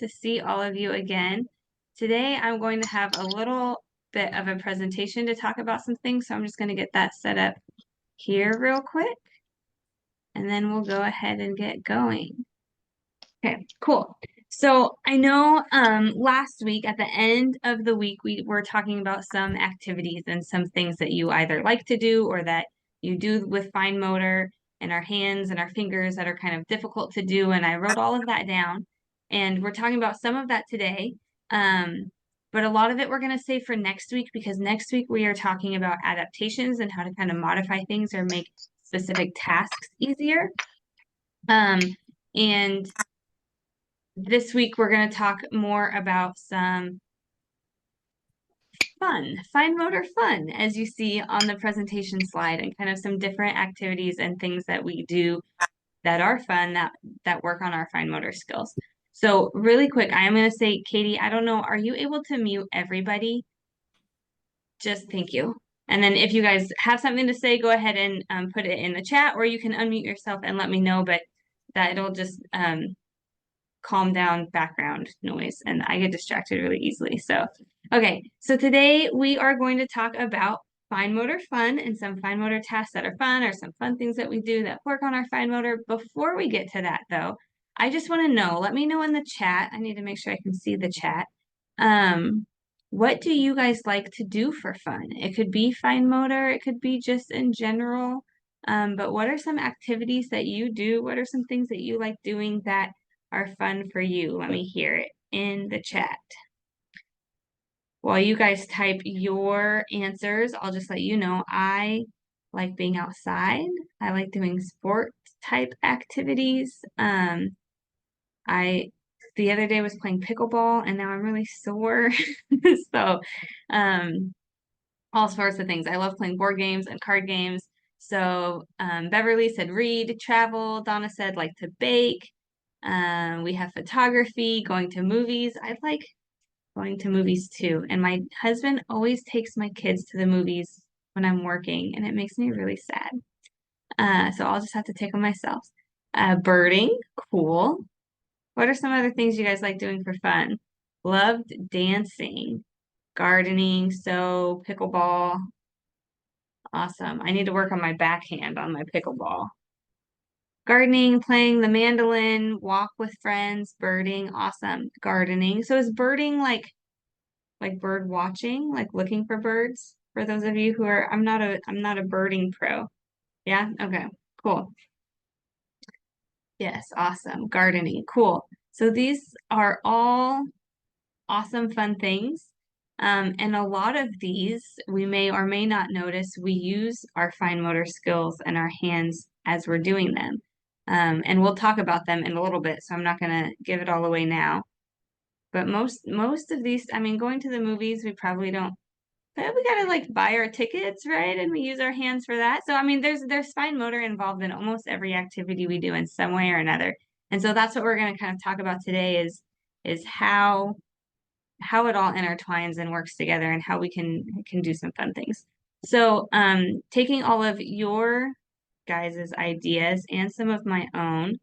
To see all of you again. Today I'm going to have a little bit of a presentation to talk about some things, so I'm just going to get that set up here real quick, and then we'll go ahead and get going. Okay, cool. So I know last week, at the end of the week, we were talking about some activities and some things that you either like to do or that you do with fine motor and our hands and our fingers that are kind of difficult to do. And I wrote all of that down. And we're talking about some of that today. But a lot of it we're going to save for next week, because next week we are talking about adaptations and how to kind of modify things or make specific tasks easier. And this week, we're going to talk more about some fine motor fun, as you see on the presentation slide, and kind of some different activities and things that we do that are fun that work on our fine motor skills. So really quick, I am going to say, Katie, I don't know, are you able to mute everybody? Just thank you. And then if you guys have something to say, go ahead and put it in the chat, or you can unmute yourself and let me know, but that it'll just calm down background noise, and I get distracted really easily. So, okay, so today we are going to talk about fine motor fun and some fine motor tasks that are fun, or some fun things that we do that work on our fine motor. Before we get to that though, I just want to know, let me know in the chat. I need to make sure I can see the chat. What do you guys like to do for fun? It could be fine motor, it could be just in general. But what are some activities that you do? What are some things that you like doing that are fun for you? Let me hear it in the chat. While you guys type your answers, I'll just let you know I like being outside. I like doing sport type activities. I the other day was playing pickleball, and now I'm really sore. So all sorts of things. I love playing board games and card games. So Beverly said read, travel. Donna said like to bake. We have photography, going to movies. I like going to movies too. And my husband always takes my kids to the movies when I'm working, and it makes me really sad. So I'll just have to take them myself. Birding, cool. What are some other things you guys like doing for fun? Loved dancing, gardening, so pickleball. Awesome. I need to work on my backhand on my pickleball. Gardening, playing the mandolin, walk with friends, birding, awesome. Gardening. So is birding like bird watching, like looking for birds? For those of you who are, I'm not a birding pro. Yeah? Okay, cool. Yes, awesome. Gardening, cool. So these are all awesome, fun things. And a lot of these, we may or may not notice, we use our fine motor skills and our hands as we're doing them. And we'll talk about them in a little bit, so I'm not going to give it all away now. But most of these, I mean, going to the movies, we probably don't, but we gotta like buy our tickets, right? And we use our hands for that. So I mean, there's fine motor involved in almost every activity we do in some way or another. And so that's what we're going to kind of talk about today is how it all intertwines and works together, and how we can do some fun things. So taking all of your guys' ideas and some of my own,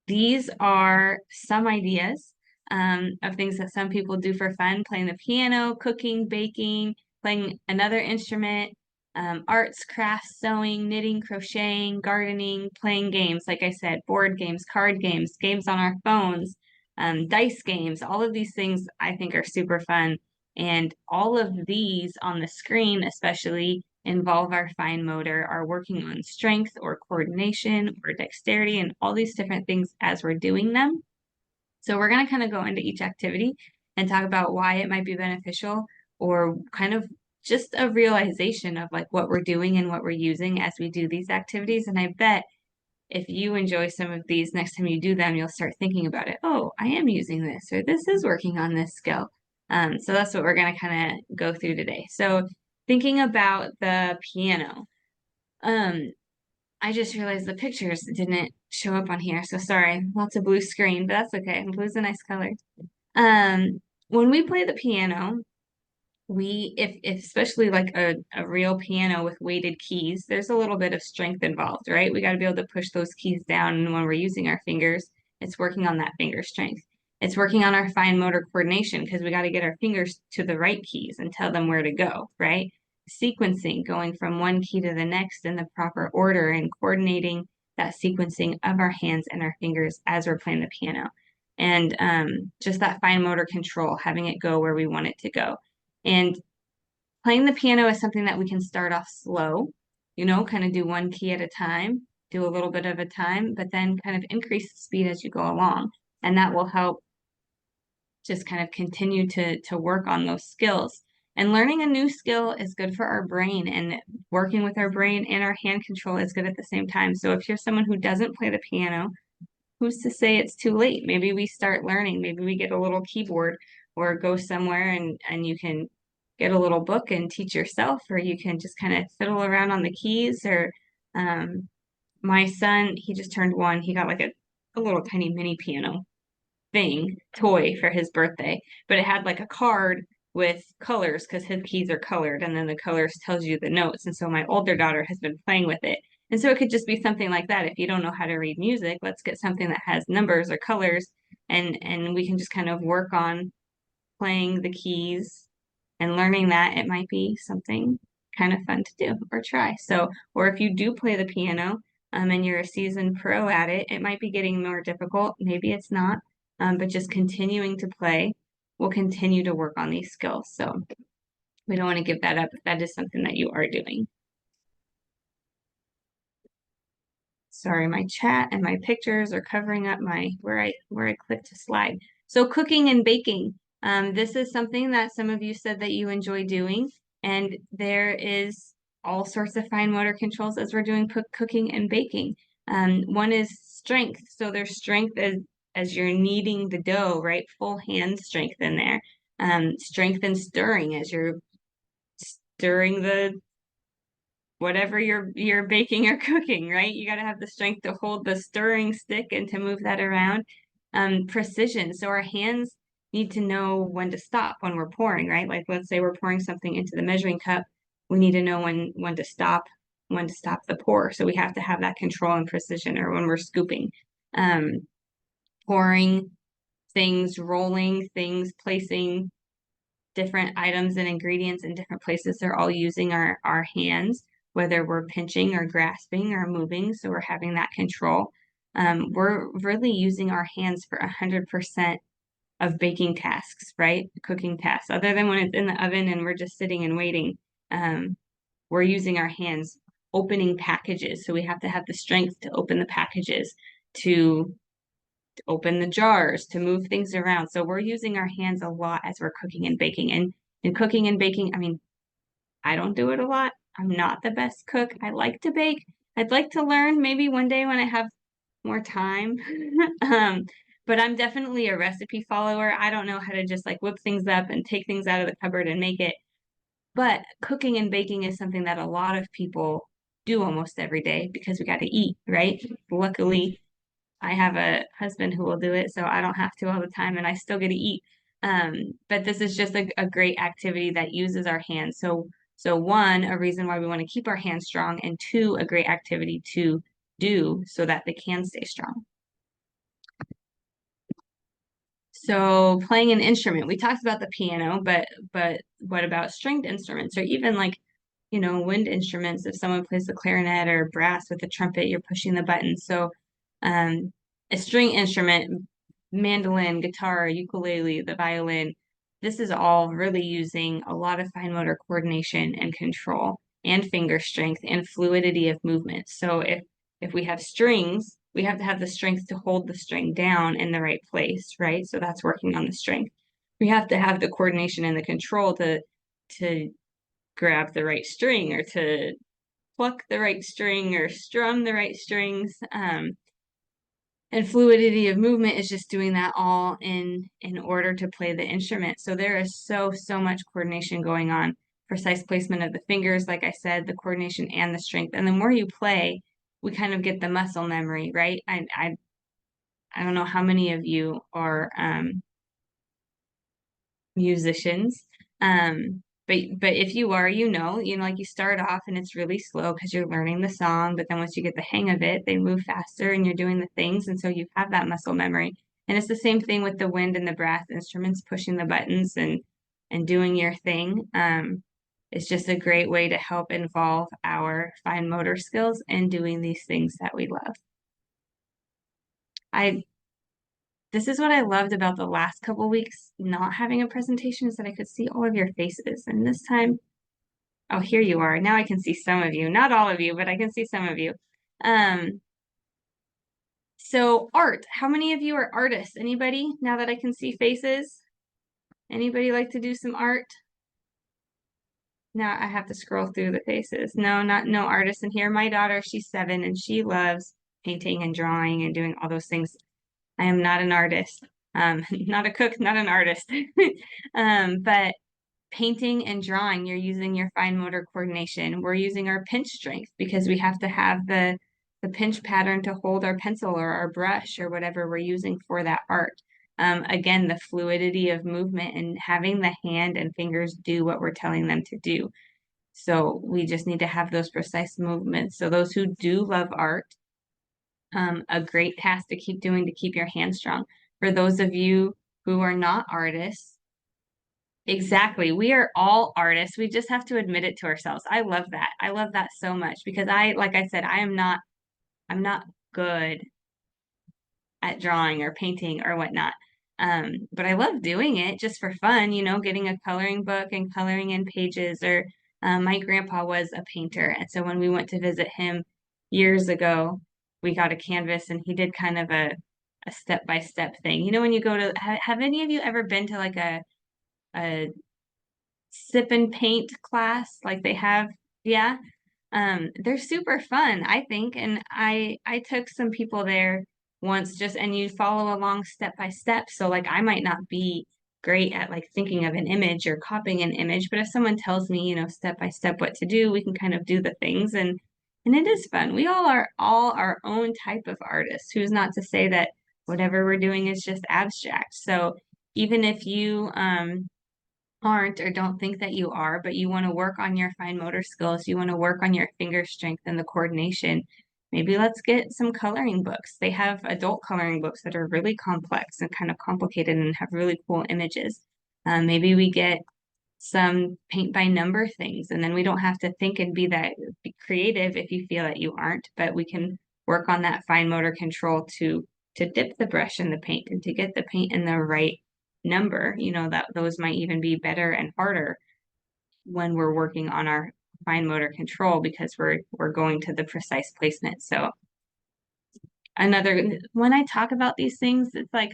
these are some ideas of things that some people do for fun: playing the piano, cooking, baking, playing another instrument, arts, crafts, sewing, knitting, crocheting, gardening, playing games, like I said, board games, card games, games on our phones, dice games. All of these things I think are super fun. And all of these on the screen especially involve our fine motor, are working on strength or coordination or dexterity and all these different things as we're doing them. So we're going to kind of go into each activity and talk about why it might be beneficial, or kind of just a realization of like what we're doing and what we're using as we do these activities. And I bet if you enjoy some of these, next time you do them, you'll start thinking about it. Oh, I am using this, or this is working on this skill. So that's what we're going to kind of go through today. So thinking about the piano. I just realized the pictures didn't show up on here, so sorry. Lots of blue screen, but that's okay. Blue's a nice color. When we play the piano, if especially like a real piano with weighted keys, there's a little bit of strength involved, right? We got to be able to push those keys down, and when we're using our fingers, it's working on that finger strength. It's working on our fine motor coordination because we got to get our fingers to the right keys and tell them where to go, right? Sequencing, going from one key to the next in the proper order and coordinating that sequencing of our hands and our fingers as we're playing the piano. And just that fine motor control, having it go where we want it to go. And playing the piano is something that we can start off slow, kind of do one key at a time, do a little bit of a time, but then kind of increase the speed as you go along. And that will help just kind of continue to work on those skills. And learning a new skill is good for our brain, and working with our brain and our hand control is good at the same time. So if you're someone who doesn't play the piano, who's to say it's too late? Maybe we start learning, maybe we get a little keyboard or go somewhere and you can get a little book and teach yourself, or you can just kind of fiddle around on the keys. Or my son, he just turned 1. He got like a little tiny mini piano toy for his birthday, but it had like a card with colors because his keys are colored, and then the colors tells you the notes. And so my older daughter has been playing with it. And so it could just be something like that. If you don't know how to read music, let's get something that has numbers or colors, and we can just kind of work on playing the keys and learning that. It might be something kind of fun to do or try. So, or if you do play the piano, and you're a seasoned pro at it, it might be getting more difficult. Maybe it's not, but just continuing to play will continue to work on these skills. So we don't want to give that up if that is something that you are doing. Sorry, my chat and my pictures are covering up my where I clicked to slide. So cooking and baking. This is something that some of you said that you enjoy doing, and there is all sorts of fine motor controls as we're doing cooking and baking. One is strength. So there's strength as you're kneading the dough, right? Full hand strength in there. Strength in stirring as you're stirring the whatever you're baking or cooking, right? You got to have the strength to hold the stirring stick and to move that around. Precision. So our hands need to know when to stop when we're pouring, right? Like let's say we're pouring something into the measuring cup, we need to know when to stop the pour. So we have to have that control and precision. Or when we're scooping, pouring things, rolling things, placing different items and ingredients in different places. They're all using our hands, whether we're pinching or grasping or moving. So we're having that control. We're really using our hands for 100% of baking tasks, right? Cooking tasks, other than when it's in the oven and we're just sitting and waiting. We're using our hands opening packages. So we have to have the strength to open the packages, to open the jars, to move things around. So we're using our hands a lot as we're cooking and baking. And in cooking and baking, I mean, I don't do it a lot. I'm not the best cook. I like to bake. I'd like to learn maybe one day when I have more time. But I'm definitely a recipe follower. I don't know how to just like whip things up and take things out of the cupboard and make it. But cooking and baking is something that a lot of people do almost every day because we got to eat, right? Luckily, I have a husband who will do it, so I don't have to all the time, and I still get to eat. But this is just a great activity that uses our hands. So one, a reason why we want to keep our hands strong, and two, a great activity to do so that they can stay strong. So playing an instrument, we talked about the piano, but what about stringed instruments, or even like, wind instruments? If someone plays the clarinet or brass with the trumpet, you're pushing the button. So a string instrument, mandolin, guitar, ukulele, the violin, this is all really using a lot of fine motor coordination and control and finger strength and fluidity of movement. So if we have strings, we have to have the strength to hold the string down in the right place, right? So that's working on the strength. We have to have the coordination and the control to grab the right string, or to pluck the right string, or strum the right strings. And fluidity of movement is just doing that all in order to play the instrument. So there is so much coordination going on. Precise placement of the fingers, like I said, the coordination and the strength. And the more you play, we kind of get the muscle memory, right? I don't know how many of you are musicians. But if you are, like you start off and it's really slow because you're learning the song, but then once you get the hang of it, they move faster and you're doing the things. And so you have that muscle memory. And it's the same thing with the wind and the brass instruments, pushing the buttons and doing your thing. It's just a great way to help involve our fine motor skills in doing these things that we love. This is what I loved about the last couple weeks not having a presentation, is that I could see all of your faces. And this time, oh, here you are. Now I can see some of you. Not all of you, but I can see some of you. So art, how many of you are artists? Anybody, now that I can see faces? Anybody like to do some art? Now I have to scroll through the faces. No artists in here. My daughter, she's 7 and she loves painting and drawing and doing all those things. I am not an artist, not a cook, not an artist. But painting and drawing, you're using your fine motor coordination. We're using our pinch strength because we have to have the pinch pattern to hold our pencil or our brush or whatever we're using for that art. Again, the fluidity of movement and having the hand and fingers do what we're telling them to do. So we just need to have those precise movements. So those who do love art, a great task to keep doing to keep your hands strong. For those of you who are not artists, exactly, we are all artists. We just have to admit it to ourselves. I love that. I love that so much because like I said, I'm not good at drawing or painting or whatnot. But I love doing it just for fun, getting a coloring book and coloring in pages. Or my grandpa was a painter. And so when we went to visit him years ago, we got a canvas and he did kind of a step-by-step thing. When you go to, have any of you ever been to like a sip and paint class like they have? Yeah. They're super fun, I think. And I took some people there once and you follow along step by step. So like I might not be great at like thinking of an image or copying an image, but if someone tells me, step by step what to do, we can kind of do the things and it is fun. We all are our own type of artist. Who's not to say that whatever we're doing is just abstract. So even if you aren't or don't think that you are, but you want to work on your fine motor skills, you want to work on your finger strength and the coordination, maybe let's get some coloring books. They have adult coloring books that are really complex and kind of complicated and have really cool images. Maybe we get some paint by number things, and then we don't have to think and be creative if you feel that you aren't, but we can work on that fine motor control to dip the brush in the paint and to get the paint in the right number. That those might even be better and harder when we're working on our fine motor control because we're going to the precise placement. So when I talk about these things, it's like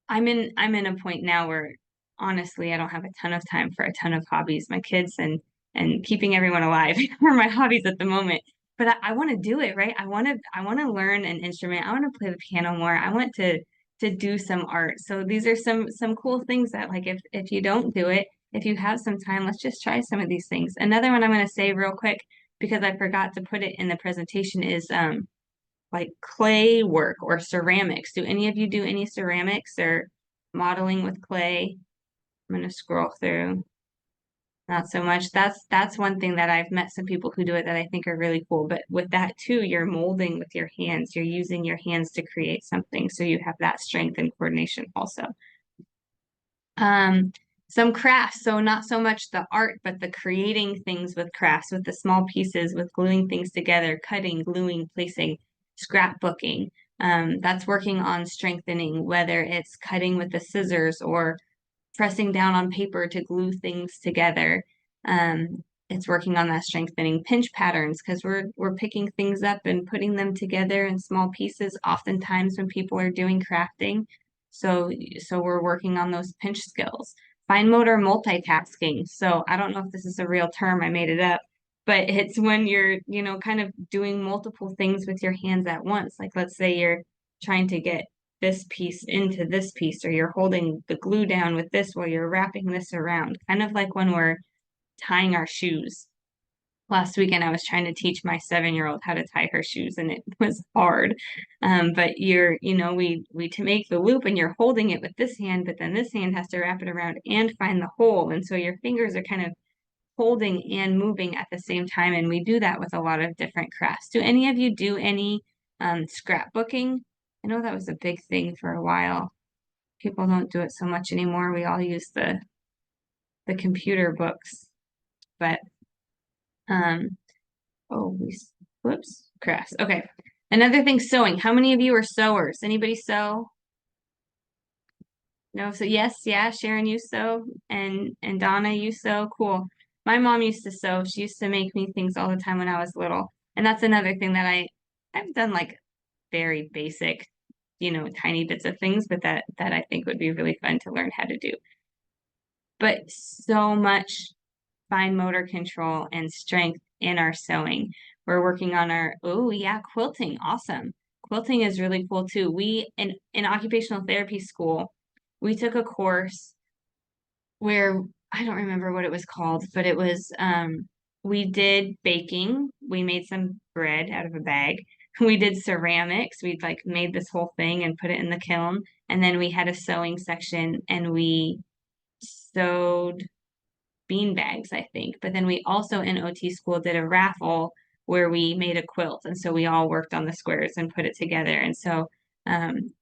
I'm in a point now where honestly I don't have a ton of time for a ton of hobbies. My kids and keeping everyone alive are my hobbies at the moment. But I want to do it, right? I want to learn an instrument. I want to play the piano more. I want to do some art. So these are some cool things that like if you don't do it, if you have some time, let's just try some of these things. Another one I'm going to say real quick because I forgot to put it in the presentation is like clay work or ceramics. Do any of you do any ceramics or modeling with clay? I'm going to scroll through. Not so much. That's one thing that I've met some people who do it that I think are really cool. But with that too, you're molding with your hands. You're using your hands to create something. So you have that strength and coordination also. Some crafts. So not so much the art, but the creating things with crafts, with the small pieces, with gluing things together, cutting, gluing, placing, scrapbooking. That's working on strengthening, whether it's cutting with the scissors or pressing down on paper to glue things together. It's working on that strengthening pinch patterns because we're picking things up and putting them together in small pieces oftentimes when people are doing crafting. So we're working on those pinch skills. Fine motor multitasking. So I don't know if this is a real term, I made it up, but it's when you're, kind of doing multiple things with your hands at once. Like let's say you're trying to get this piece into this piece, or you're holding the glue down with this while you're wrapping this around, kind of like when we're tying our shoes. Last weekend, I was trying to teach my 7-year-old how to tie her shoes, and it was hard. But we to make the loop, and you're holding it with this hand, but then this hand has to wrap it around and find the hole, and so your fingers are kind of holding and moving at the same time. And we do that with a lot of different crafts. Do any of you do any scrapbooking? I know that was a big thing for a while. People don't do it so much anymore. We all use the computer books. But oh, whoops, crafts. Okay. Another thing, sewing. How many of you are sewers? Anybody sew? No, so yes, yeah, Sharon, you sew, and Donna, you sew. Cool. My mom used to sew. She used to make me things all the time when I was little. And that's another thing that I've done, like very basic, tiny bits of things, but that I think would be really fun to learn how to do. But so much fine motor control and strength in our sewing. We're working on oh yeah, quilting. Awesome. Quilting is really cool too. We in occupational therapy school, we took a course where I don't remember what it was called, but it was we did baking. We made some bread out of a bag. We did ceramics. We'd like made this whole thing and put it in the kiln. And then we had a sewing section and we sewed bean bags, I think. But then we also in OT school did a raffle where we made a quilt. And so we all worked on the squares and put it together. And so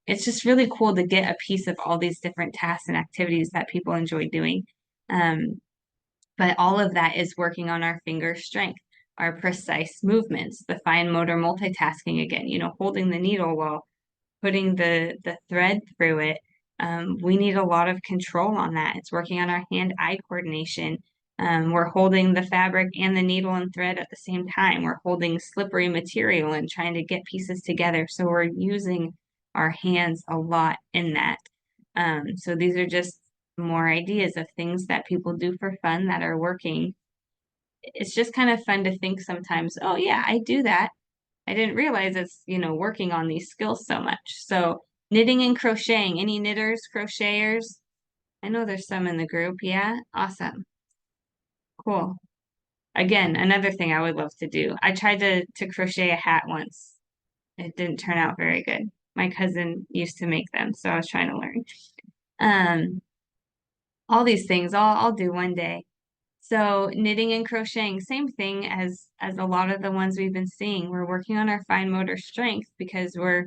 it's just really cool to get a piece of all these different tasks and activities that people enjoy doing. Um, but all of that is working on our finger strength, our precise movements, the fine motor multitasking again, holding the needle while putting the thread through it. We need a lot of control on that. It's working on our hand-eye coordination. We're holding the fabric and the needle and thread at the same time. We're holding slippery material and trying to get pieces together. So we're using our hands a lot in that. So these are just more ideas of things that people do for fun that are working. It's just kind of fun to think sometimes, oh yeah, I do that. I didn't realize it's, working on these skills so much. So knitting and crocheting, any knitters, crocheters? I know there's some in the group. Yeah, awesome. Cool. Again, another thing I would love to do. I tried to crochet a hat once. It didn't turn out very good. My cousin used to make them, so I was trying to learn. Um, all these things I'll do one day. So knitting and crocheting, same thing as a lot of the ones we've been seeing. We're working on our fine motor strength because we're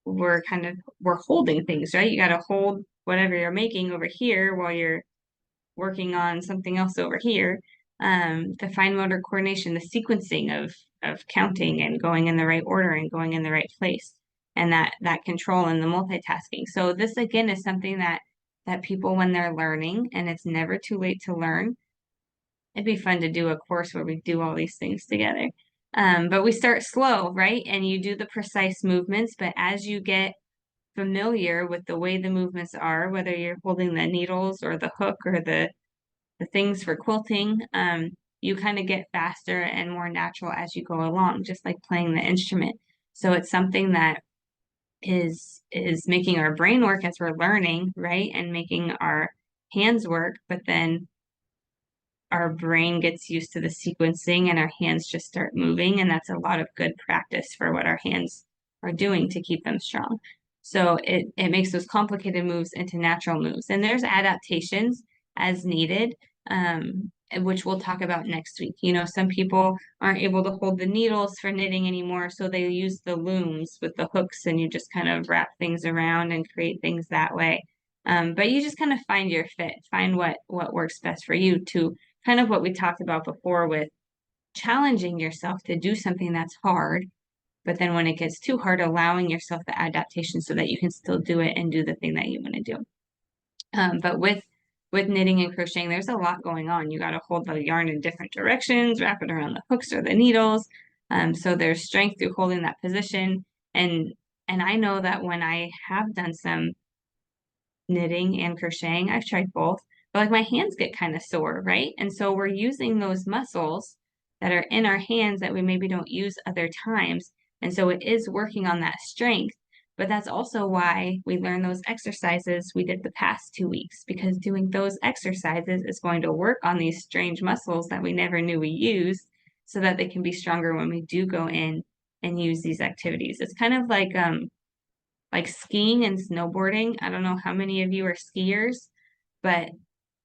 holding things, right? You got to hold whatever you're making over here while you're working on something else over here. The fine motor coordination, the sequencing of counting and going in the right order and going in the right place, and that control and the multitasking. So this again is something that people when they're learning, and it's never too late to learn. It'd be fun to do a course where we do all these things together. But we start slow, right? And you do the precise movements, but as you get familiar with the way the movements are, whether you're holding the needles or the hook or the things for quilting, you kind of get faster and more natural as you go along, just like playing the instrument. So it's something that is making our brain work as we're learning, right? And making our hands work, but then our brain gets used to the sequencing and our hands just start moving. And that's a lot of good practice for what our hands are doing to keep them strong. So it makes those complicated moves into natural moves. And there's adaptations as needed, which we'll talk about next week. Some people aren't able to hold the needles for knitting anymore, so they use the looms with the hooks and you just kind of wrap things around and create things that way. But you just kind of find your fit, find what works best for you to kind of what we talked about before with challenging yourself to do something that's hard, but then when it gets too hard, allowing yourself the adaptation so that you can still do it and do the thing that you want to do. But with knitting and crocheting, there's a lot going on. You got to hold the yarn in different directions, wrap it around the hooks or the needles. So there's strength through holding that position. And I know that when I have done some knitting and crocheting, I've tried both, but like my hands get kind of sore, right? And so we're using those muscles that are in our hands that we maybe don't use other times. And so it is working on that strength. But that's also why we learn those exercises we did the past 2 weeks, because doing those exercises is going to work on these strange muscles that we never knew we used so that they can be stronger when we do go in and use these activities. It's kind of like skiing and snowboarding. I don't know how many of you are skiers, but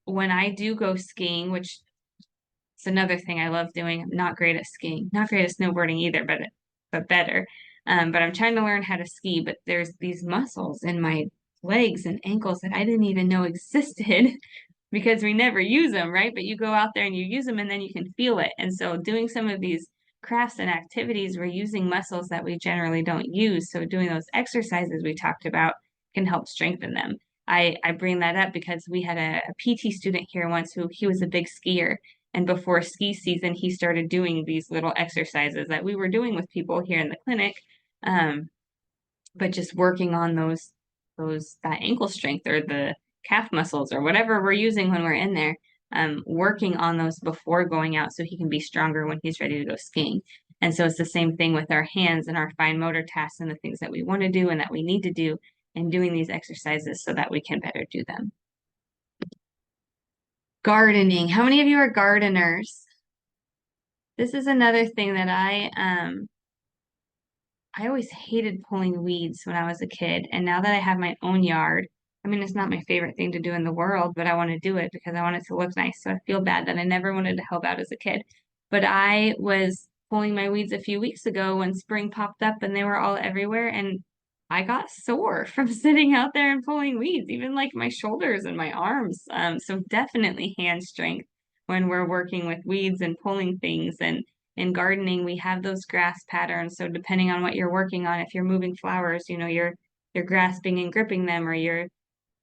when I do go skiing, which is another thing I love doing, I'm not great at skiing, not great at snowboarding either, but better. But I'm trying to learn how to ski, but there's these muscles in my legs and ankles that I didn't even know existed because we never use them, right? But you go out there and you use them and then you can feel it. And so doing some of these crafts and activities, we're using muscles that we generally don't use. So doing those exercises we talked about can help strengthen them. I bring that up because we had a PT student here once who he was a big skier. And before ski season, he started doing these little exercises that we were doing with people here in the clinic. But just working on that ankle strength or the calf muscles or whatever we're using when we're in there, working on those before going out so he can be stronger when he's ready to go skiing. And so it's the same thing with our hands and our fine motor tasks and the things that we want to do and that we need to do, and doing these exercises so that we can better do them. Gardening. How many of you are gardeners? This is another thing that I always hated pulling weeds when I was a kid. And now that I have my own yard, I mean, it's not my favorite thing to do in the world, but I want to do it because I want it to look nice. So I feel bad that I never wanted to help out as a kid. But I was pulling my weeds a few weeks ago when spring popped up and they were all everywhere. And I got sore from sitting out there and pulling weeds, even like my shoulders and my arms. So definitely hand strength when we're working with weeds and pulling things. And in gardening, we have those grass patterns. So depending on what you're working on, if you're moving flowers, you're grasping and gripping them, or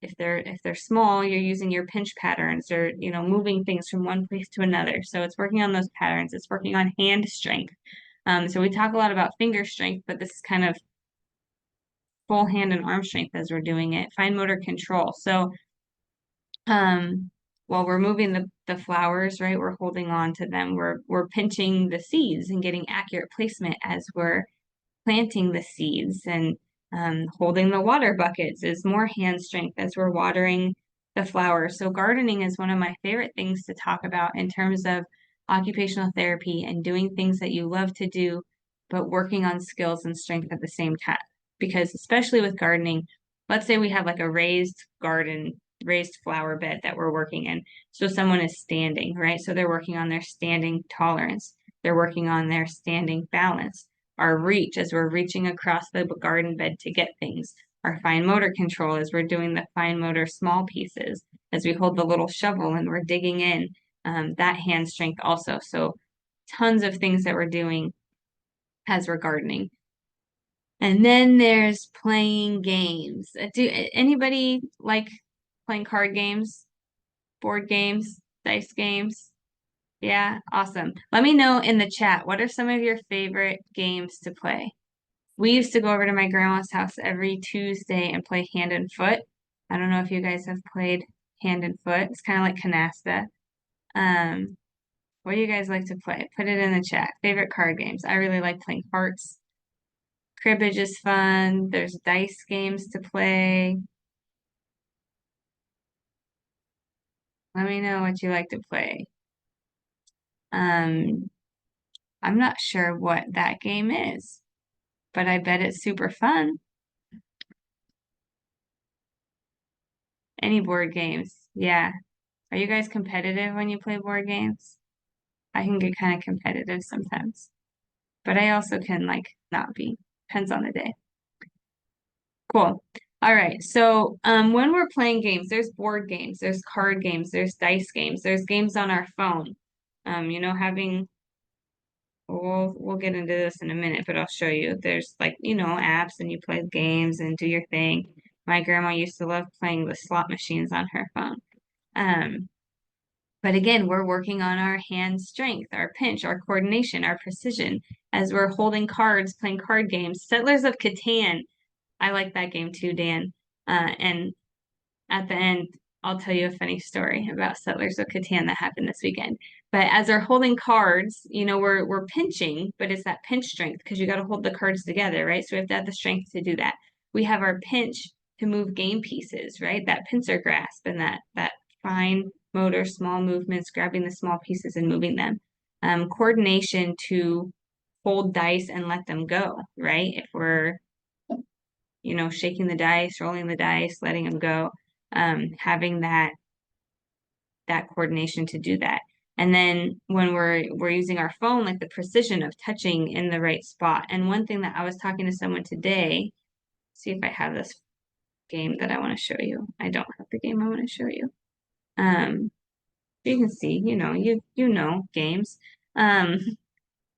if they're small, you're using your pinch patterns, or moving things from one place to another. So it's working on those patterns. It's working on hand strength. So we talk a lot about finger strength, but this is kind of full hand and arm strength as we're doing it. Fine motor control. So while we're moving the flowers, right, we're holding on to them. We're pinching the seeds and getting accurate placement as we're planting the seeds, and holding the water buckets is more hand strength as we're watering the flowers. So gardening is one of my favorite things to talk about in terms of occupational therapy and doing things that you love to do, but working on skills and strength at the same time. Because especially with gardening, let's say we have like a raised garden, raised flower bed that we're working in. So someone is standing, right? So they're working on their standing tolerance. They're working on their standing balance. Our reach as we're reaching across the garden bed to get things. Our fine motor control as we're doing the fine motor small pieces, as we hold the little shovel and we're digging in, that hand strength also. So tons of things that we're doing as we're gardening. And then there's playing games. Do anybody like playing card games, board games, dice games? Yeah, awesome. Let me know in the chat, what are some of your favorite games to play? We used to go over to my grandma's house every Tuesday and play hand and foot. I don't know if you guys have played hand and foot. It's kind of like canasta. What do you guys like to play? Put it in the chat. Favorite card games. I really like playing hearts. Cribbage is fun. There's dice games to play. Let me know what you like to play. I'm not sure what that game is, but I bet it's super fun. Any board games? Yeah. Are you guys competitive when you play board games? I can get kind of competitive sometimes, but I also can like not be. Depends on the day. Cool. All right. So when we're playing games, there's board games, there's card games, there's dice games, there's games on our phone. Having we'll get into this in a minute, but I'll show you. There's like, apps, and you play games and do your thing. My grandma used to love playing the slot machines on her phone. But again, we're working on our hand strength, our pinch, our coordination, our precision as we're holding cards, playing card games. Settlers of Catan. I like that game too, Dan. And at the end, I'll tell you a funny story about Settlers of Catan that happened this weekend. But as they're holding cards, we're pinching, but it's that pinch strength because you got to hold the cards together, right? So we have to have the strength to do that. We have our pinch to move game pieces, right? That pincer grasp and that fine motor, small movements, grabbing the small pieces and moving them. Coordination to hold dice and let them go, right? If we're, shaking the dice, rolling the dice, letting them go, having that coordination to do that. And then when we're using our phone, like the precision of touching in the right spot. And one thing that I was talking to someone today, see if I have this game that I want to show you. I don't have the game I want to show you. You can see, you know games. Um,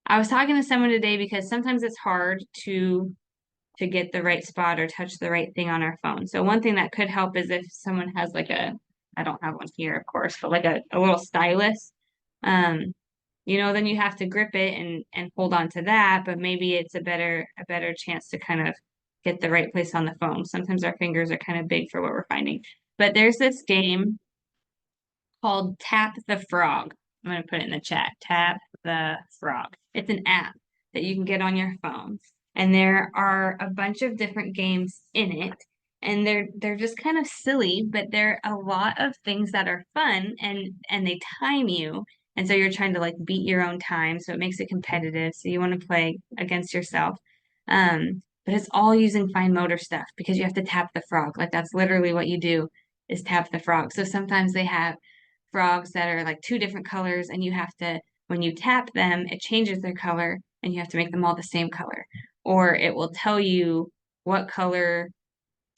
I was talking to someone today because sometimes it's hard to get the right spot or touch the right thing on our phone. So one thing that could help is if someone has like I don't have one here, of course, but like a little stylus. Um, then you have to grip it and hold on to that, but maybe it's a better chance to kind of get the right place on the phone. Sometimes our fingers are kind of big for what we're finding. But there's this game called Tap the Frog. I'm going to put it in the chat. Tap the Frog. It's an app that you can get on your phone. And there are a bunch of different games in it. And they're just kind of silly, but there are a lot of things that are fun and they time you. And so you're trying to like beat your own time. So it makes it competitive. So you want to play against yourself. But it's all using fine motor stuff because you have to tap the frog. Like that's literally what you do is tap the frog. So sometimes they have frogs that are like two different colors, and you have to, when you tap them, it changes their color, and you have to make them all the same color. Or it will tell you what color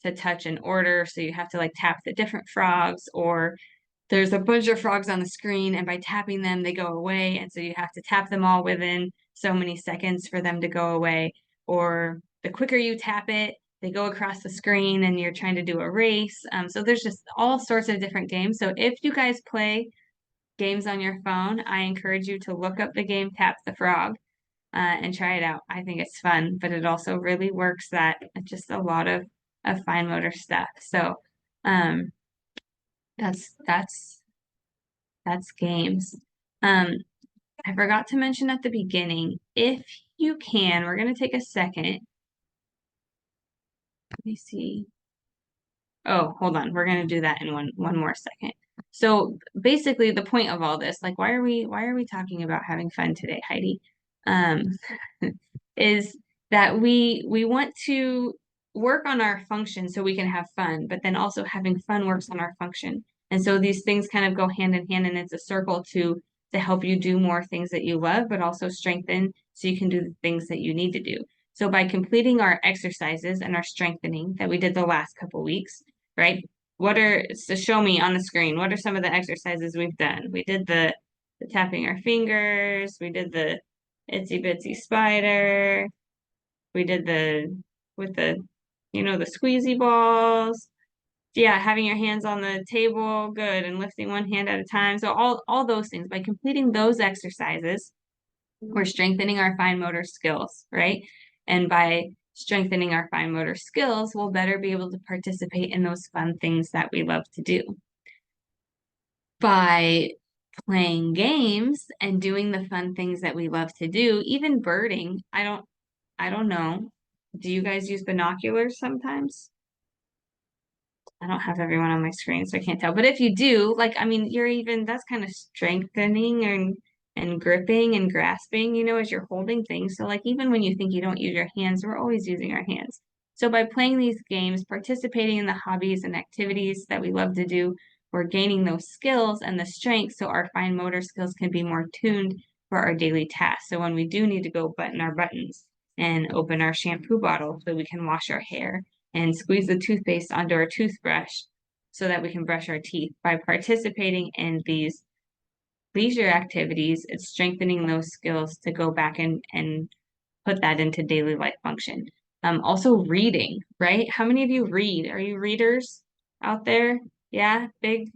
to touch in order. So you have to like tap the different frogs, or there's a bunch of frogs on the screen, and by tapping them, they go away. And so you have to tap them all within so many seconds for them to go away. Or the quicker you tap it, they go across the screen and you're trying to do a race. So there's just all sorts of different games. So if you guys play games on your phone, I encourage you to look up the game Tap the Frog and try it out. I think it's fun, but it also really works that just a lot of fine motor stuff. So um, that's games. Um, I forgot to mention at the beginning, if you can, we're going to take a second. Let me see. Oh, hold on. We're going to do that in one more second. So basically the point of all this, like why are we talking about having fun today, Heidi? Um, is that we want to work on our function so we can have fun, but then also having fun works on our function. And so these things kind of go hand in hand, and it's a circle to help you do more things that you love, but also strengthen so you can do the things that you need to do. So by completing our exercises and our strengthening that we did the last couple weeks, right? So show me on the screen, what are some of the exercises we've done? We did the tapping our fingers, we did the itsy bitsy spider, we did with the squeezy balls. Yeah, having your hands on the table, good, and lifting one hand at a time. So all those things, by completing those exercises, we're strengthening our fine motor skills, right? And by strengthening our fine motor skills, we'll better be able to participate in those fun things that we love to do. By playing games and doing the fun things that we love to do, even birding, I don't know. Do you guys use binoculars sometimes? I don't have everyone on my screen, so I can't tell. But if you do, like, I mean, that's kind of strengthening and gripping and grasping, as you're holding things. So like even when you think you don't use your hands, we're always using our hands. So by playing these games, participating in the hobbies and activities that we love to do, we're gaining those skills and the strength so our fine motor skills can be more tuned for our daily tasks. So when we do need to go button our buttons and open our shampoo bottle so we can wash our hair and squeeze the toothpaste onto our toothbrush so that we can brush our teeth. By participating in these leisure activities, it's strengthening those skills to go back and put that into daily life function. Also reading, right? How many of you read? Are you readers out there? Yeah, big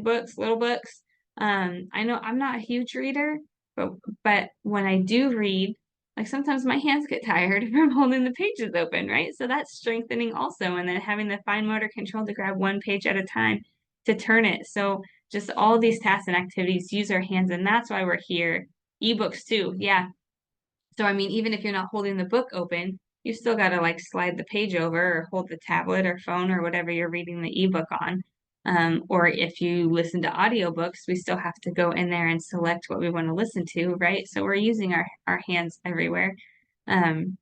books, little books. I know I'm not a huge reader, but when I do read, like sometimes my hands get tired from holding the pages open, right? So that's strengthening also, and then having the fine motor control to grab one page at a time to turn it. So just all these tasks and activities use our hands, and that's why we're here. Ebooks too, yeah. So I mean, even if you're not holding the book open, you still got to like slide the page over or hold the tablet or phone or whatever you're reading the ebook on. Or if you listen to audiobooks, we still have to go in there and select what we want to listen to, right? So we're using our hands everywhere. And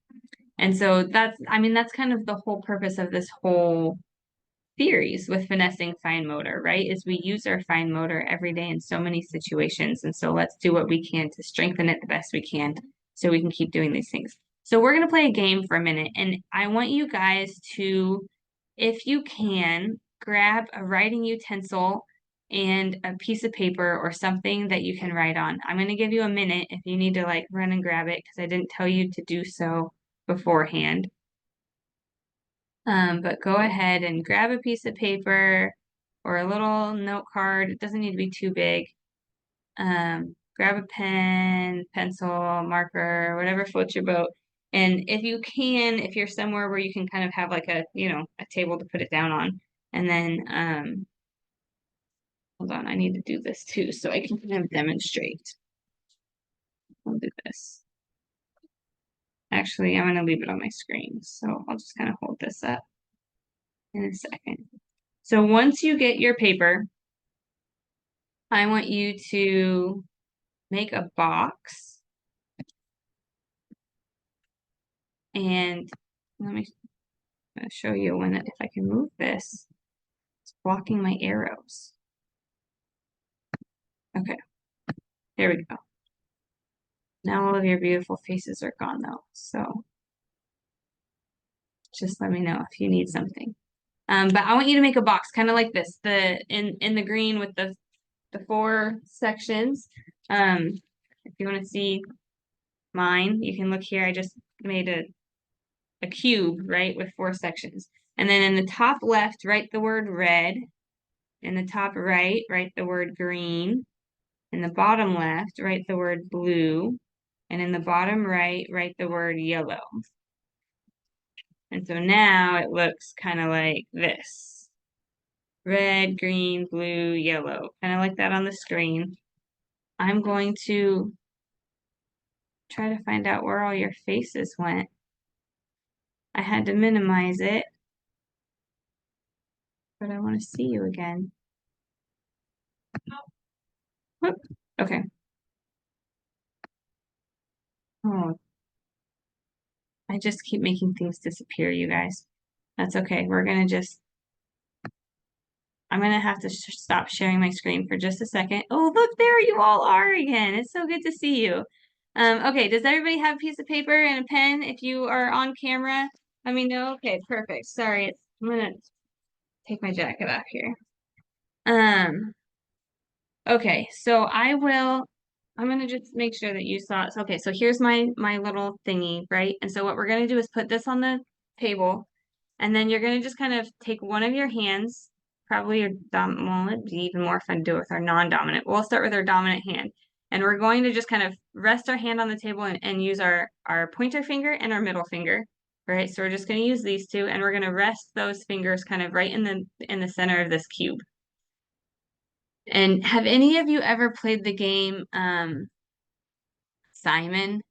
so that's kind of the whole purpose of this whole theories with finessing fine motor, right? Is we use our fine motor every day in so many situations. And so let's do what we can to strengthen it the best we can so we can keep doing these things. So we're going to play a game for a minute, and I want you guys to, if you can, grab a writing utensil and a piece of paper or something that you can write on. I'm going to give you a minute if you need to like run and grab it because I didn't tell you to do so beforehand. But go ahead and grab a piece of paper or a little note card. It doesn't need to be too big. Grab a pen, pencil, marker, whatever floats your boat. And if you can, if you're somewhere where you can kind of have like a, a table to put it down on. And then, hold on, I need to do this too so I can kind of demonstrate. I'll do this. Actually, I'm going to leave it on my screen. So I'll just kind of hold this up in a second. So once you get your paper, I want you to make a box. And let me show you if I can move this. It's blocking my arrows. Okay, there we go. Now all of your beautiful faces are gone though. So just let me know if you need something. But I want you to make a box kind of like this, in the green with the 4 sections. If you want to see mine, you can look here. I just made a cube, right, with 4 sections. And then in the top left, write the word red. In the top right, write the word green. In the bottom left, write the word blue. And in the bottom right, write the word yellow. And so now it looks kind of like this. Red, green, blue, yellow. Kind of like that on the screen. I'm going to try to find out where all your faces went. I had to minimize it, but I want to see you again. Whoop. Okay. Oh, I just keep making things disappear, you guys. That's okay. I'm gonna have to stop sharing my screen for just a second. Oh, look, there you all are again. It's so good to see you. Okay, does everybody have a piece of paper and a pen if you are on camera? Let me know. Okay, perfect. Sorry, I'm gonna take my jacket off here. Okay, so I'm gonna just make sure that you saw it. So, okay, so here's my little thingy, right? And so what we're gonna do is put this on the table, and then you're gonna just kind of take one of your hands, probably your well, it'd be even more fun to do it with our non-dominant. We'll start with our dominant hand. And we're going to just kind of rest our hand on the table and use our pointer finger and our middle finger. Right? So we're just gonna use these two, and we're gonna rest those fingers kind of right in the center of this cube. And have any of you ever played the game Simon?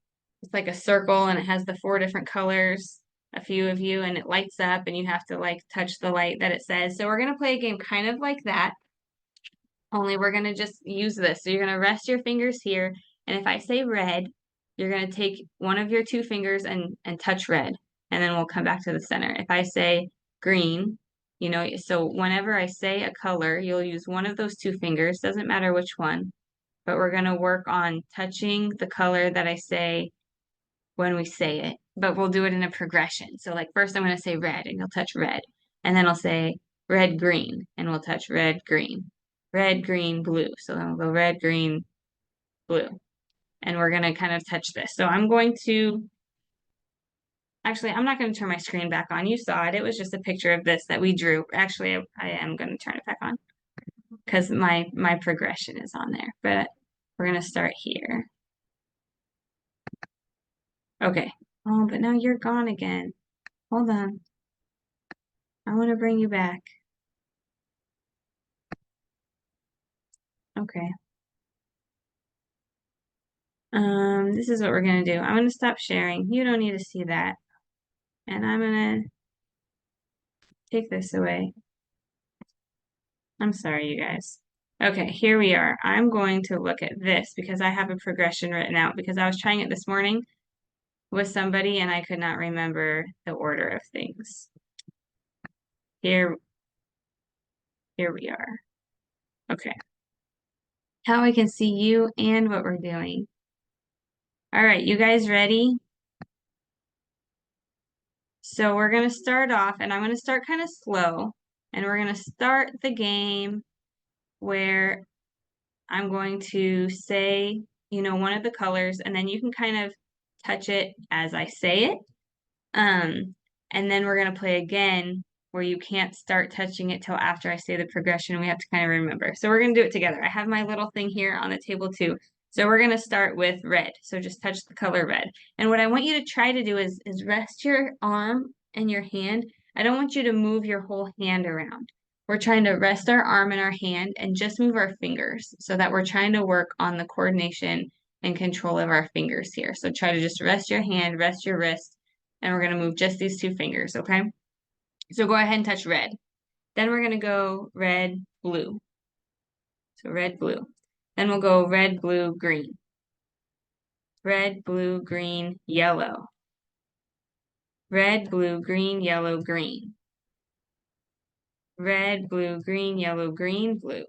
It's like a circle and it has the 4 different colors, a few of you, and it lights up and you have to like touch the light that it says. So we're gonna play a game kind of like that, only we're gonna just use this. So you're gonna rest your fingers here, and if I say red, you're gonna take one of your 2 fingers and touch red, and then we'll come back to the center. If I say green, so whenever I say a color, you'll use one of those 2 fingers, doesn't matter which one, but we're going to work on touching the color that I say when we say it, but we'll do it in a progression. So like first I'm going to say red and you'll touch red, and then I'll say red, green, and we'll touch red, green, red, green, blue. So then we'll go red, green, blue, and we're going to kind of touch this. So I'm not going to turn my screen back on. You saw it. It was just a picture of this that we drew. Actually, I am going to turn it back on because my progression is on there. But we're going to start here. Okay. Oh, but now you're gone again. Hold on. I want to bring you back. Okay. This is what we're going to do. I'm going to stop sharing. You don't need to see that. And I'm going to take this away. I'm sorry, you guys. Okay, here we are. I'm going to look at this because I have a progression written out because I was trying it this morning with somebody and I could not remember the order of things. Here Here we are. Okay. Now I can see you and what we're doing. All right, you guys ready? So we're going to start off, and I'm going to start kind of slow, and we're going to start the game where I'm going to say, one of the colors, and then you can kind of touch it as I say it. And then we're going to play again where you can't start touching it till after I say the progression. We have to kind of remember. So we're going to do it together. I have my little thing here on the table too. So we're going to start with red. So just touch the color red. And what I want you to try to do is rest your arm and your hand. I don't want you to move your whole hand around. We're trying to rest our arm and our hand and just move our fingers so that we're trying to work on the coordination and control of our fingers here. So try to just rest your hand, rest your wrist, and we're going to move just these two fingers, okay? So go ahead and touch red. Then we're going to go red, blue. So red, blue. Then we'll go red, blue, green. Red, blue, green, yellow. Red, blue, green, yellow, green. Red, blue, green, yellow, green, blue.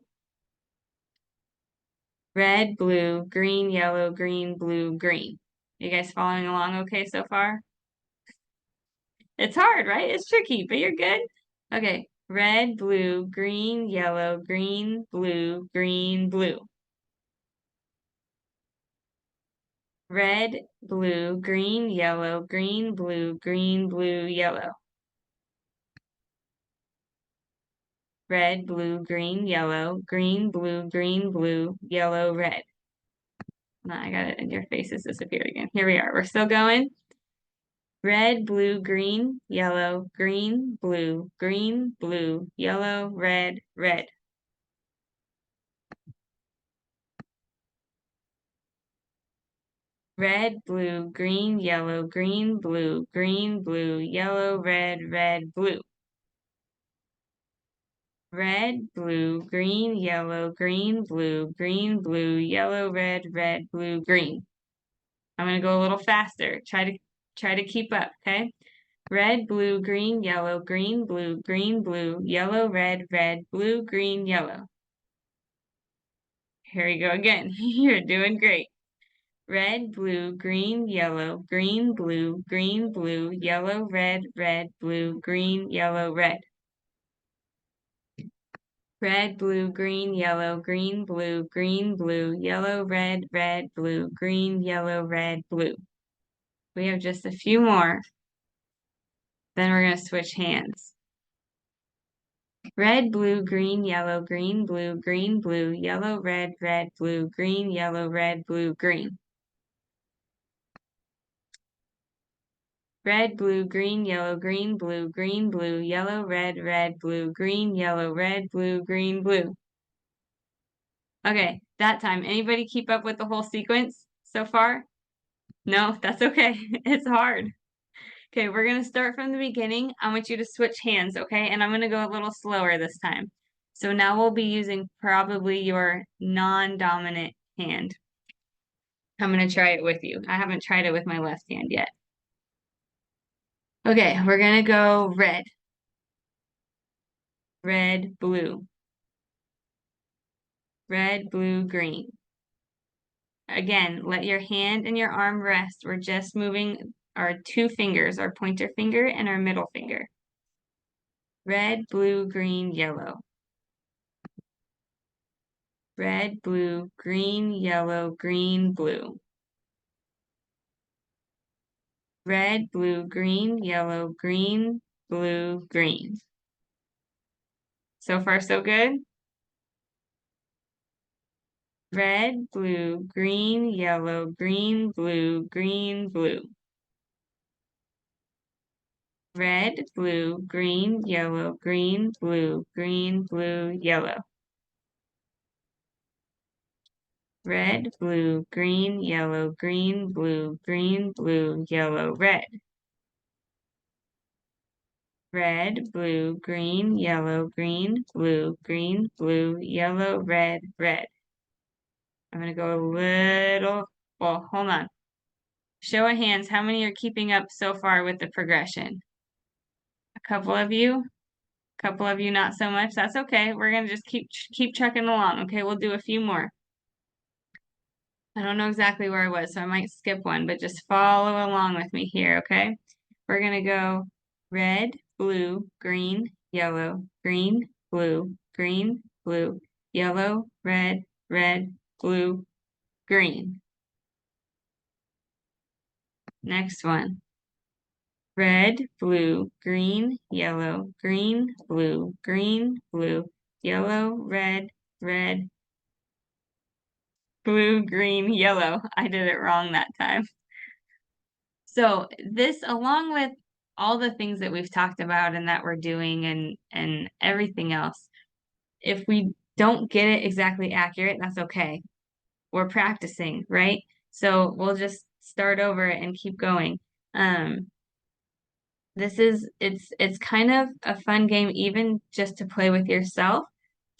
Red, blue, green, yellow, green, blue, green. You guys following along okay so far? It's hard, right? It's tricky, but you're good. Okay. Red, blue, green, yellow, green, blue, green, blue. Red, blue, green, yellow, green, blue, green, blue, yellow. Red, blue, green, yellow, green, blue, green, blue, yellow, red. Now I got it, and your face has disappeared again. Here we are. We're still going. Red, blue, green, yellow, green, blue, yellow, red, red. Red, blue, green, yellow, green, blue, yellow, red, red, blue. Red, blue, green, yellow, green, blue, yellow, red, red, blue, green. I'm going to go a little faster. Try to keep up, okay? Red, blue, green, yellow, green, blue, yellow, red, red, blue, green, yellow. Here we go again. You're doing great. Red, blue, green, yellow, green, blue, yellow, red, red, blue, green, yellow, red. Red, blue, green, yellow, green, blue, yellow, red, red, blue, green, yellow, red, blue. We have just a few more. Then we're going to switch hands. Red, blue, green, yellow, green, blue, yellow, red, red, blue, green, yellow, red, blue, green. Red, blue, green, yellow, green, blue, yellow, red, red, blue, green, yellow, red, blue, green, blue. Okay, that time. Anybody keep up with the whole sequence so far? No, that's okay. It's hard. Okay, we're going to start from the beginning. I want you to switch hands, okay? And I'm going to go a little slower this time. So now we'll be using probably your non-dominant hand. I'm going to try it with you. I haven't tried it with my left hand yet. Okay, we're going to go red. Red, blue. Red, blue, green. Again, let your hand and your arm rest. We're just moving our two fingers, our pointer finger and our middle finger. Red, blue, green, yellow. Red, blue, green, yellow, green, blue. Red, blue, green, yellow, green, blue, green. So far, so good? Red, blue, green, yellow, green, blue, blue. Red, blue, green, yellow, green, blue, yellow. Red, blue, green, yellow, green, blue, yellow, red. Red, blue, green, yellow, green, blue, yellow, red, red. I'm going to go a little, well, hold on. Show of hands, how many are keeping up so far with the progression? A couple of you? Couple of you not so much. That's okay. We're gonna just keep trucking along. Okay, we'll do a few more. I don't know exactly where I was, so I might skip one, but just follow along with me here, okay? We're gonna go red, blue, green, yellow, green, blue, green, blue, yellow, red, red, blue, green. Next one. Red, blue, green, yellow, green, blue, yellow, red, red, blue, green, yellow. I did it wrong that time. So this, along with all the things that we've talked about and that we're doing and everything else, if we don't get it exactly accurate, that's okay. We're practicing, right? So we'll just start over and keep going. It's kind of a fun game, even just to play with yourself,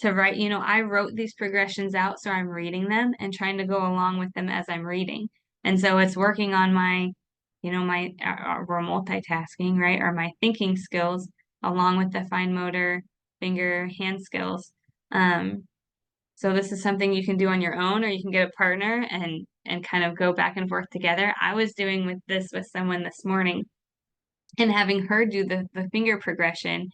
to write, I wrote these progressions out, so I'm reading them and trying to go along with them as I'm reading. And so it's working on my, we're multitasking, right? Or my thinking skills along with the fine motor finger hand skills. So this is something you can do on your own, or you can get a partner and kind of go back and forth together. I was doing with someone this morning and having her do the finger progression,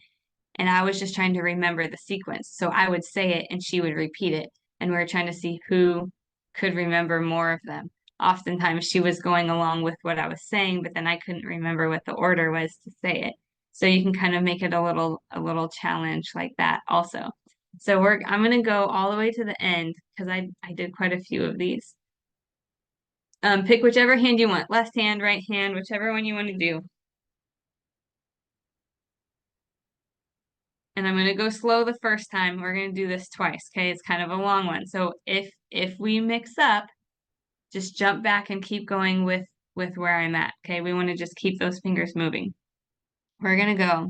and I was just trying to remember the sequence. So I would say it and she would repeat it, and we were trying to see who could remember more of them. Oftentimes she was going along with what I was saying, but then I couldn't remember what the order was to say it. So you can kind of make it a little challenge like that also. So I'm gonna go all the way to the end because I did quite a few of these. Pick whichever hand you want, left hand, right hand, whichever one you want to do. And I'm going to go slow the first time. We're going to do this twice, okay? It's kind of a long one. So if we mix up, just jump back and keep going with where I'm at, okay? We want to just keep those fingers moving. We're going to go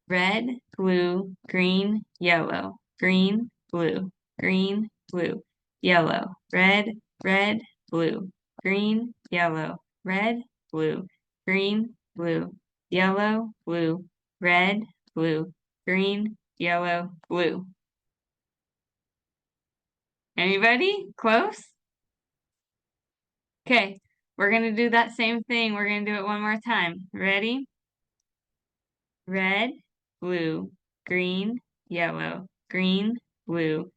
red, blue, green, yellow, green, blue, yellow, red, red, blue, green, yellow, red, blue, green, yellow, blue, red, blue, green, yellow, blue. Anybody? Close? Okay, we're going to do that same thing. We're going to do it one more time. Ready? Red, blue, green, yellow, green, blue,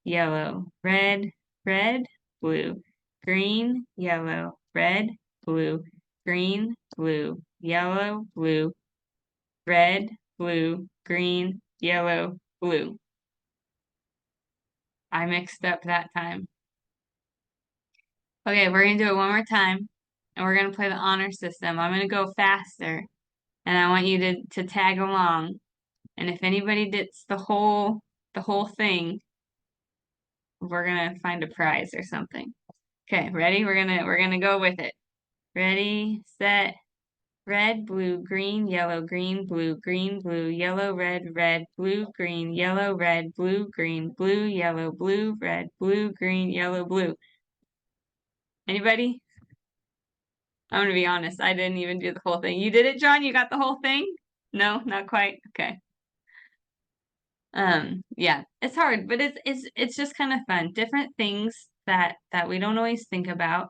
yellow, red, red, blue, green, yellow, red, blue, green, yellow, blue, red, blue, green, yellow, blue. I mixed up that time. Okay, we're gonna do it one more time, and we're gonna play the honor system. I'm gonna go faster, and I want you to tag along. And if anybody gets the whole thing, we're gonna find a prize or something. Okay, ready? We're gonna go with it. Ready, set, red, blue, green, yellow, green, blue, yellow, red, red, blue, green, yellow, red, blue, green, blue, yellow, blue, red, blue, green, yellow, blue. Anybody? I'm gonna be honest, I didn't even do the whole thing. You did it, John? You got the whole thing? No, not quite. Okay. Yeah, it's hard, but it's just kind of fun. Different things that we don't always think about.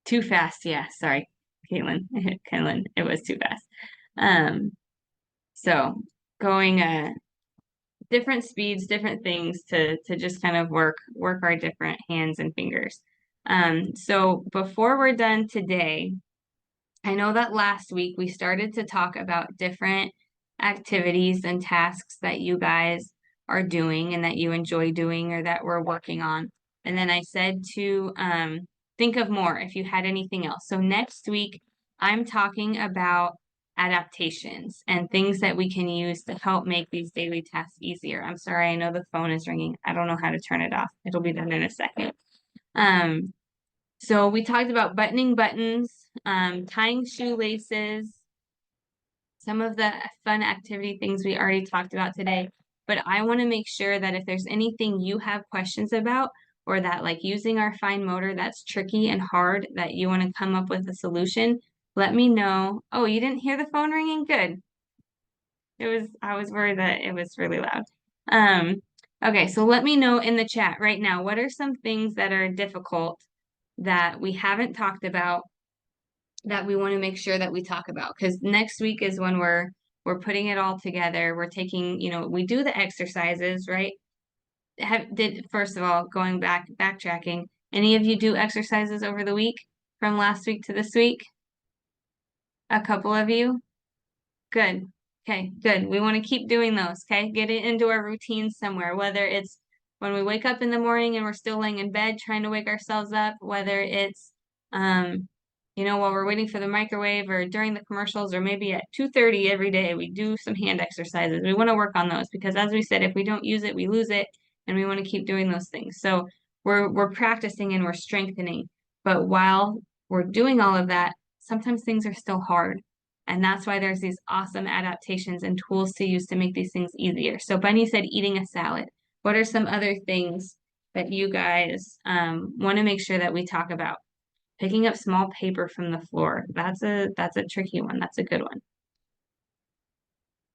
Too fast, yeah, sorry, Caitlin. Caitlin, it was too fast. So going different speeds, different things to just kind of work our different hands and fingers. So before we're done today, I know that last week we started to talk about different activities and tasks that you guys are doing and that you enjoy doing or that we're working on. And then I said to think of more if you had anything else. So next week, I'm talking about adaptations and things that we can use to help make these daily tasks easier. I'm sorry, I know the phone is ringing. I don't know how to turn it off. It'll be done in a second. So we talked about buttoning buttons, tying shoelaces, some of the fun activity things we already talked about today. But I want to make sure that if there's anything you have questions about, or that like using our fine motor that's tricky and hard, that you want to come up with a solution, Let me know. Oh, you didn't hear the phone ringing? Good. I was worried that it was really loud. Um, okay, so let me know in the chat right now, what are some things that are difficult that we haven't talked about that we want to make sure that we talk about? Because next week is when we're putting it all together. We're taking, we do the exercises, right? First of all, going backtracking, any of you do exercises over the week from last week to this week? A couple of you? Good. Okay, good. We want to keep doing those, okay? Get it into our routine somewhere, whether it's when we wake up in the morning and we're still laying in bed trying to wake ourselves up, whether it's while we're waiting for the microwave or during the commercials or maybe at 2:30 every day, we do some hand exercises. We want to work on those because as we said, if we don't use it, we lose it, and we want to keep doing those things. So we're practicing and we're strengthening. But while we're doing all of that, sometimes things are still hard. And that's why there's these awesome adaptations and tools to use to make these things easier. So Bunny said eating a salad. What are some other things that you guys want to make sure that we talk about? Picking up small paper from the floor. That's a tricky one. That's a good one.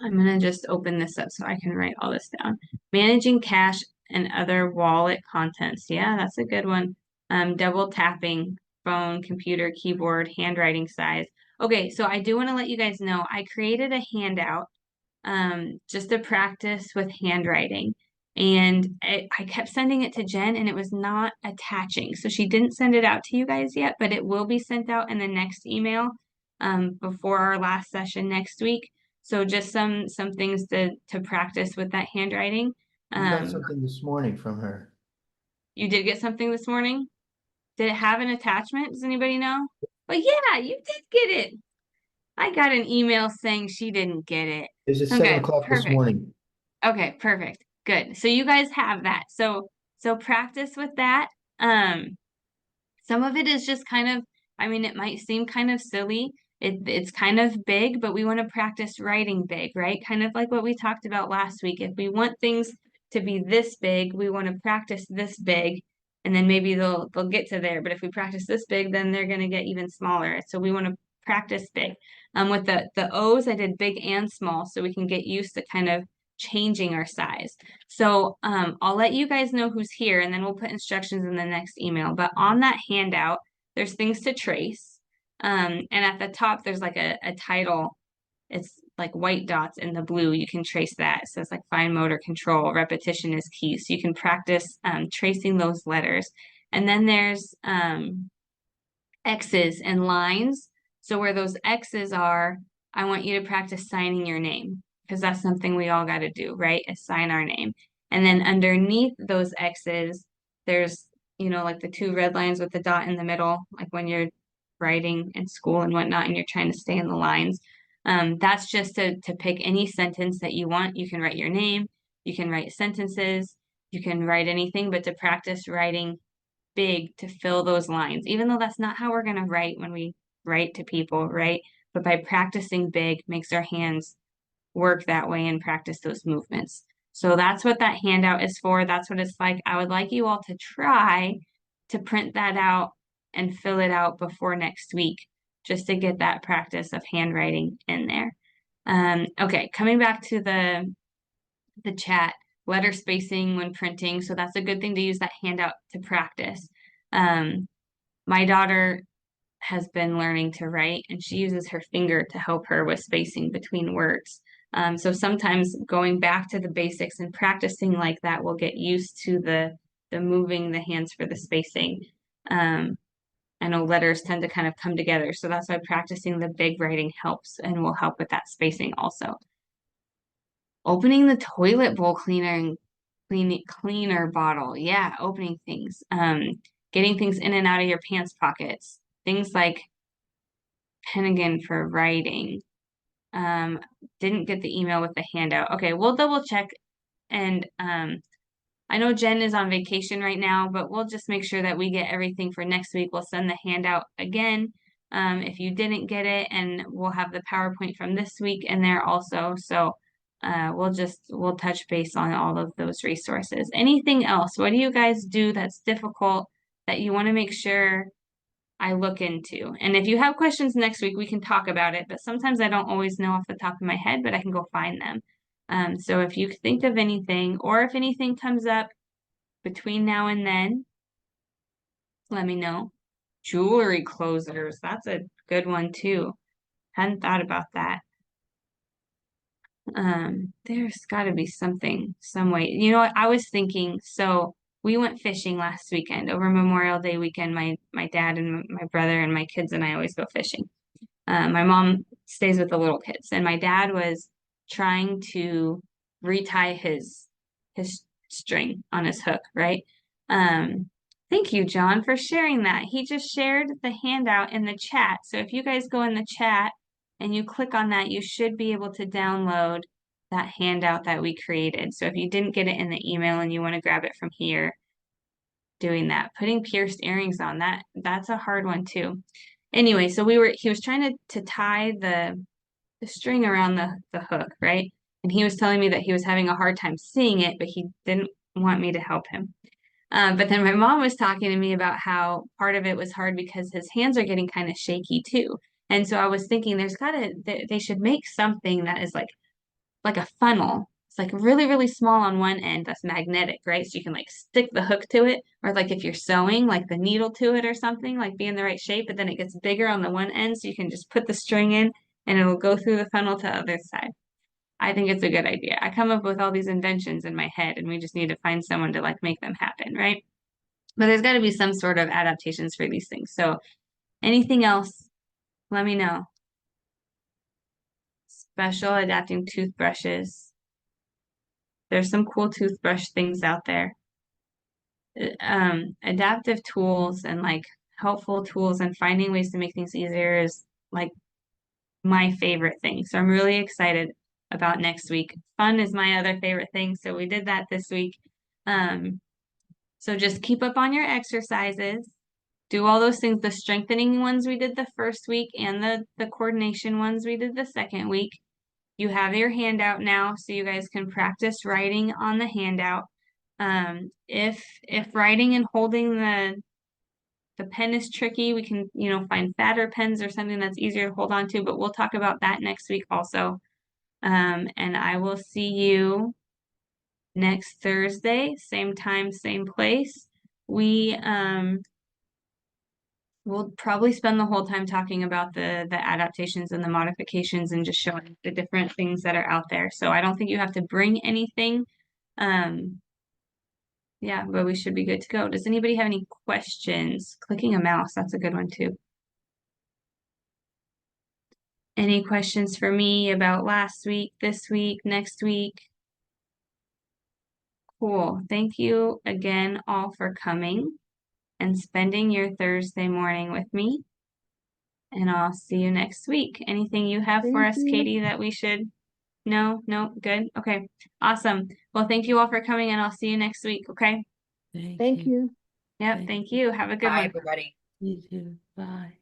I'm gonna just open this up so I can write all this down. Managing cash and other wallet contents. Yeah, that's a good one. Double tapping, phone, computer, keyboard, handwriting size. Okay, so I do want to let you guys know I created a handout just to practice with handwriting. And I kept sending it to Jen and it was not attaching. So she didn't send it out to you guys yet, but it will be sent out in the next email before our last session next week. So just some things to practice with that handwriting. We got something this morning from her. You did get something this morning? Did it have an attachment? Does anybody know? But yeah, you did get it. I got an email saying she didn't get it. It's at seven Okay, o'clock this perfect. morning. Okay, perfect. Good. So you guys have that. So practice with that. Some of it is just kind of, I mean, it might seem kind of silly. It's kind of big, but we want to practice writing big, right? Kind of like what we talked about last week. If we want things to be this big, we want to practice this big, and then maybe they'll get to there. But if we practice this big, then they're going to get even smaller. So we want to practice big. With the O's, I did big and small, so we can get used to kind of changing our size. So I'll let you guys know who's here and then we'll put instructions in the next email. But on that handout, there's things to trace. And at the top, there's like a title. It's like white dots in the blue. You can trace that. It says like fine motor control, repetition is key. So you can practice tracing those letters. And then there's X's and lines. So where those X's are, I want you to practice signing your name because that's something we all got to do, right? Is sign our name. And then underneath those X's, there's, like the two red lines with the dot in the middle, like when you're writing in school and whatnot, and you're trying to stay in the lines. That's just to pick any sentence that you want. You can write your name, you can write sentences, you can write anything, but to practice writing big to fill those lines, even though that's not how we're going to write when we write to people, right? But by practicing big makes our hands work that way and practice those movements. So that's what that handout is for. That's what it's like. I would like you all to try to print that out and fill it out before next week, just to get that practice of handwriting in there. Okay, coming back to the chat, letter spacing when printing. So that's a good thing to use that handout to practice. My daughter has been learning to write and she uses her finger to help her with spacing between words. So sometimes going back to the basics and practicing like that will get used to the moving the hands for the spacing. I know letters tend to kind of come together, so that's why practicing the big writing helps and will help with that spacing also. Opening the toilet bowl cleaner and cleaner bottle. Yeah, opening things. Getting things in and out of your pants pockets. Things like Pennigan for writing. Didn't get the email with the handout. Okay, we'll double check. And I know Jen is on vacation right now, but we'll just make sure that we get everything for next week. We'll send the handout again if you didn't get it, and we'll have the PowerPoint from this week in there also. So we'll touch base on all of those resources. Anything else? What do you guys do that's difficult that you want to make sure I look into. And if you have questions next week, we can talk about it, but sometimes I don't always know off the top of my head, but I can go find them. So if you think of anything, or if anything comes up between now and then, let me know. Jewelry closers, that's a good one too. Hadn't thought about that. There's got to be something, some way. You know what? I was thinking, so we went fishing last weekend over Memorial Day weekend. My dad and my brother and my kids and I always go fishing. My mom stays with the little kids, and my dad was trying to retie his string on his hook, right? Thank you, John, for sharing that. He just shared the handout in the chat. So if you guys go in the chat and you click on that, you should be able to download that handout that we created. So if you didn't get it in the email and you want to grab it from here, doing that. Putting pierced earrings on, that's a hard one too. Anyway, so he was trying to tie the string around the hook, right? And he was telling me that he was having a hard time seeing it, but he didn't want me to help him. But then my mom was talking to me about how part of it was hard because his hands are getting kind of shaky too. And so I was thinking they should make something that is like a funnel. It's like really, really small on one end that's magnetic, right? So you can like stick the hook to it, or like if you're sewing, like the needle to it or something, like be in the right shape, but then it gets bigger on the one end, so you can just put the string in and it'll go through the funnel to the other side. I think it's a good idea. I come up with all these inventions in my head and we just need to find someone to like make them happen, right? But there's got to be some sort of adaptations for these things. So anything else, let me know. Special adapting toothbrushes. There's some cool toothbrush things out there. Adaptive tools and like helpful tools and finding ways to make things easier is like my favorite thing. So I'm really excited about next week. Fun is my other favorite thing. So we did that this week. So just keep up on your exercises. Do all those things, the strengthening ones we did the first week and the coordination ones we did the second week. You have your handout now, so you guys can practice writing on the handout. If writing and holding the pen is tricky, we can, find fatter pens or something that's easier to hold on to, but we'll talk about that next week also. And I will see you next Thursday, same time, same place. We'll probably spend the whole time talking about the adaptations and the modifications and just showing the different things that are out there. So I don't think you have to bring anything. Yeah, but we should be good to go. Does anybody have any questions? Clicking a mouse, that's a good one too. Any questions for me about last week, this week, next week? Cool. Thank you again all for coming and spending your Thursday morning with me. And I'll see you next week. Anything you have for Thank us, you. Katie, that we should know? No? Good? Okay. Awesome. Well, thank you all for coming and I'll see you next week. Okay. Thank you. Yep. Thank you. Have a good Bye, one. everybody. You too. Bye.